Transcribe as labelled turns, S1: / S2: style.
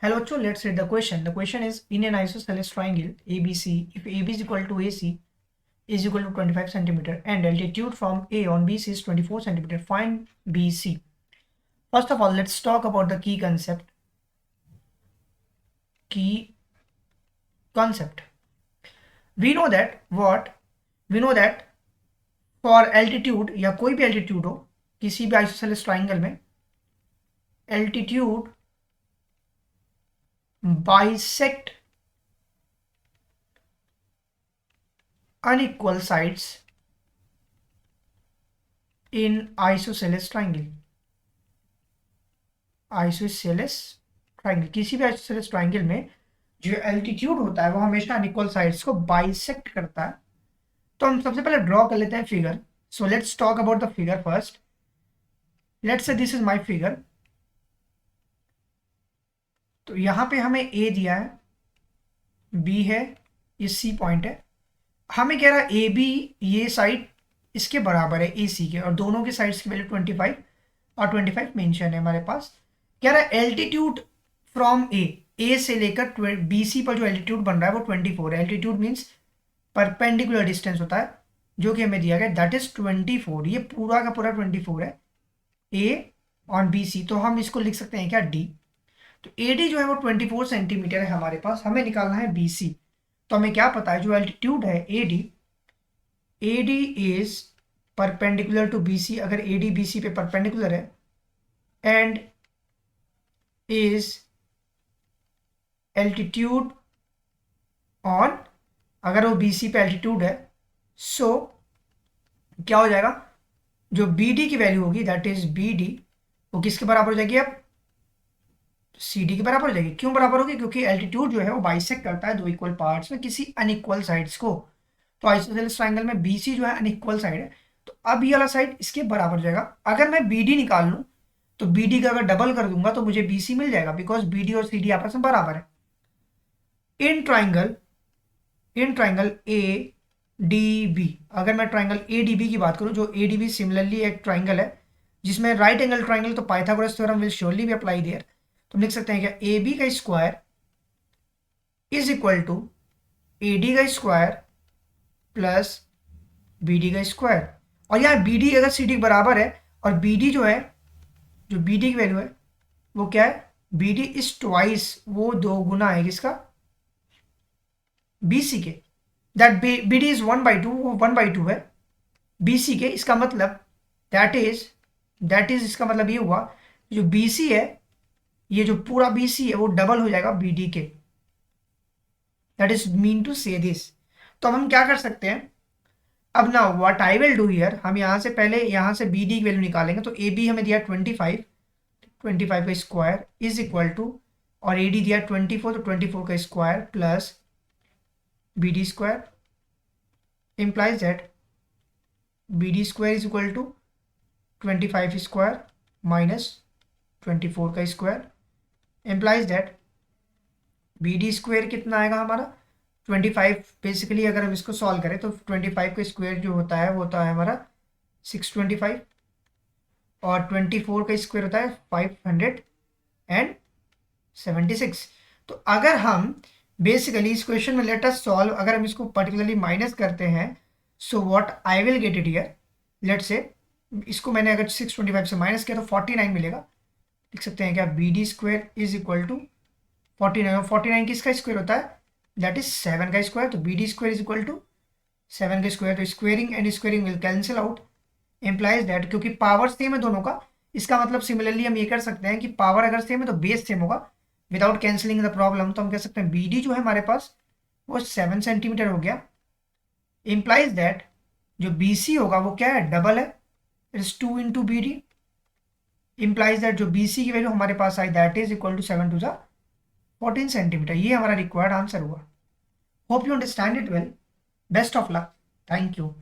S1: Hello, so let's read the question. The question is, in an isosceles triangle ABC, if AB is equal to AC is equal to 25 centimeter and altitude from A on BC is 24 centimeter, find BC. First of all, let's talk about the key concept. Key concept. We know that what? We know that for altitude या कोई भी altitude हो किसी भी isosceles triangle में, altitude bisect unequal sides in isosceles triangle. isosceles triangle, किसी भी isosceles triangle में जो एल्टीट्यूड होता है वो हमेशा अनइक्वल साइड्स को बाइसेक्ट करता है. तो हम सबसे पहले ड्रॉ कर लेते हैं figure. So let's talk about the figure first. Let's say this is my figure. तो यहाँ पे हमें ए दिया है, बी है, ये सी पॉइंट है. हमें कह रहा है ए बी ये साइड इसके बराबर है ए सी के, और दोनों के साइड्स की वैल्यू 25 और 25 मेंशन है हमारे पास. कह रहा है एल्टीट्यूड फ्रॉम ए से लेकर बी सी पर जो एल्टीट्यूड बन रहा है वो 24 है. एल्टीट्यूड मीन्स परपेंडिकुलर डिस्टेंस होता है जो कि हमें दिया गया, दैट इज 24. ये पूरा का पूरा 24 है ए ऑन बी सी. तो हम इसको लिख सकते हैं क्या, डी. तो ए डी जो है वो 24 सेंटीमीटर है हमारे पास. हमें निकालना है बी सी. तो हमें क्या पता है, जो एल्टीट्यूड है A D is perpendicular to B C. अगर ए डी बी सी पे परपेंडिकुलर है एंड इज एल्टीट्यूड ऑन, अगर वो बी सी पे एल्टीट्यूड है, सो क्या हो जाएगा, जो बी डी की वैल्यू होगी दैट इज बी डी, वो किसके बराबर हो जाएगी, अब सी डी के बराबर हो जाएगी. क्यों बराबर होगी, क्योंकि एल्टीट्यूड जो है वो बाइसेक्ट करता है दो इक्वल पार्ट्स में किसी अनइक्वल साइड्स को. तो आइसोसेलेस ट्रायंगल में बी सी जो है अनइक्वल साइड है, तो अब ये वाला साइड इसके बराबर हो जाएगा. अगर मैं बी डी निकाल लूँ तो बी डी का अगर डबल कर दूंगा तो मुझे बी सी मिल जाएगा, बिकॉज बी डी और सी डी आपस में बराबर है. In triangle A D B, अगर मैं ट्राइंगल ए डी बी की बात करूं, जो ए डी बी सिमिलरली एक ट्राइंगल है जिसमें राइट एंगल ट्राइंगल, तो Pythagoras theorem will surely be apply there. तो हम लिख सकते हैं क्या, ए बी का square is equal to A D का स्क्वायर प्लस बी डी का स्क्वायर. और यहाँ बी डी अगर सी डी बराबर है, और बी डी जो है, जो बी डी की वैल्यू है वो क्या है, बी डी इज ट्वाइस, वो दो गुना है किसका, बी सी के. दैट बी डी इज 1/2, वो 1/2 है बी सी के. इसका मतलब दैट इज इसका मतलब ये हुआ, जो बी सी है, ये जो पूरा बी सी है वो डबल हो जाएगा बी डी के. दैट इज मीन टू से दिस. तो अब हम क्या कर सकते हैं, अब ना what I will do here, हम यहाँ से पहले यहाँ से बी डी की वैल्यू निकालेंगे. तो ए बी हमें दिया 25 का स्क्वायर इज इक्वल टू, और ए डी दिया 24, तो 24 का square plus B D square implies that B D square is equal to 25 square minus 24 का square. implies that B D square कितना आएगा हमारा 25. बेसिकली अगर हम इसको सॉल्व करें तो 25 का स्क्वायर जो होता है वो होता है हमारा 625, और 24 का स्क्वायर होता है 576. तो अगर हम बेसिकली इस क्वेश्चन में लेट अस सॉल्व, अगर हम इसको पर्टिकुलरली माइनस करते हैं, so what I will get it here, let say इसको मैंने अगर 625 से माइनस किया तो 49 मिलेगा. लिख सकते हैं क्या, B D square is equal to 49. 49 किसका स्क्वायर होता है, दैट इज 7 का स्क्वायर. तो B D square is equal to 7 का स्क्वायर. तो squaring and squaring will cancel out. Implies that, क्योंकि पावर सेम है दोनों का, इसका मतलब सिमिलरली हम ये कर सकते हैं कि पावर अगर सेम है तो बेस सेम होगा विदाउट कैंसिलिंग द प्रॉब्लम. तो हम कह सकते हैं बी डी जो है हमारे पास वो 7 सेंटीमीटर हो गया. इम्प्लाइज दैट जो बी सी होगा वो क्या है, डबल है, is 2 into B D. Implies that जो बी सी की वैल्यू हमारे पास I that is equal to 7 × 14 centimetre. ये हमारा रिक्वायर्ड आंसर हुआ. Hope you understand it well. Best of luck. Thank you.